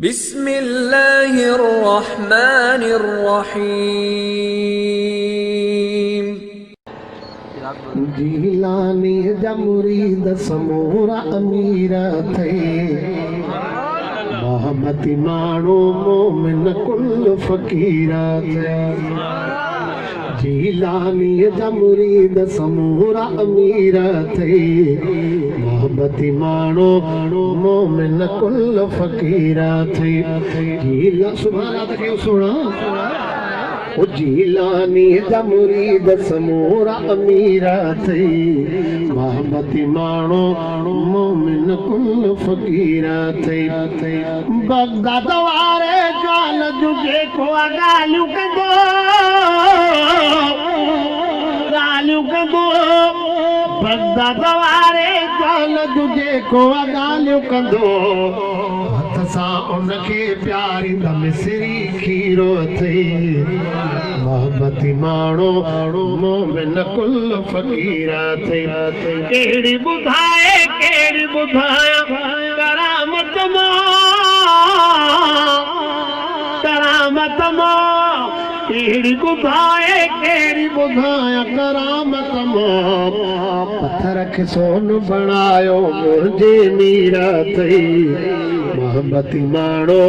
बिस्मिल्लाहिर्रहमानिर्रहीम। जीलानी जा मुरीद समूरा अमीर थे, मोहम्मती माण्हू मोमिन कुल फ़कीर थे। जीलानी जा मुरीद समूरा अमीर थे, मोहम्मती माण्हू मोमिन कुल फ़कीर थे। जीला सुभान अल्लाह के सुना ओ जीलानी जा मुरीद समूरा अमीर थे, मोहम्मती माण्हू मोमिन कुल फ़कीर थे। बगदाद वारे काल जो जेको ॻाल्हियूं कंदो बगदाद वारे काल जो जेको ॻाल्हियूं कंदो, हथ सां उनखे प्यारींदा मिसरी खीरो थे। मोहम्मती माण्हू मोमिन कुल फ़कीर थे। कहिड़ी ॿुधायां करामत मां कहिड़ी ॿुधायां करामत मां। पत्थर खे सोन बणायो मुंहिंजे मीर ते, मोहम्मती माण्हू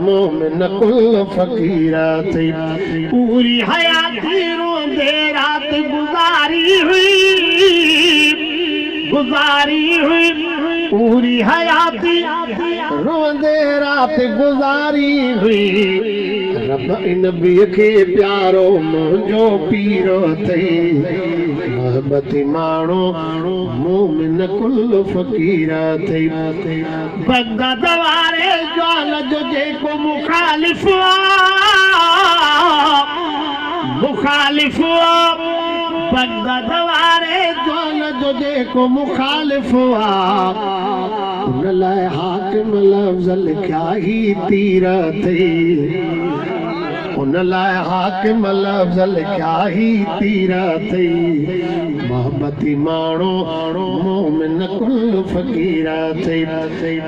मोमिन कुल फ़कीर थे। पूरी हयाती रोंदे रात गुज़ारी हुई, पूरी हयाती रोंदे रात गुज़ारी हुई। रब इन बीअ खे प्यारो मुंहिंजो पीरो थे, मोहम्मती माण्हू मोमिन कुल फ़कीर थे। बगदाद वारे ज़ाल जो जेको मुखालिफ़ बगदाद वारे ज़ाल जो जेको मुखालिफ़ उन लाइ हाकिम लफ़्ज़ लिखिया ही तीर थे, उन लाइ हाकिम लफ़्ज़ लिखिया ही तीर थे। मोहम्मती माण्हू मोमिन कुल फ़कीर थे।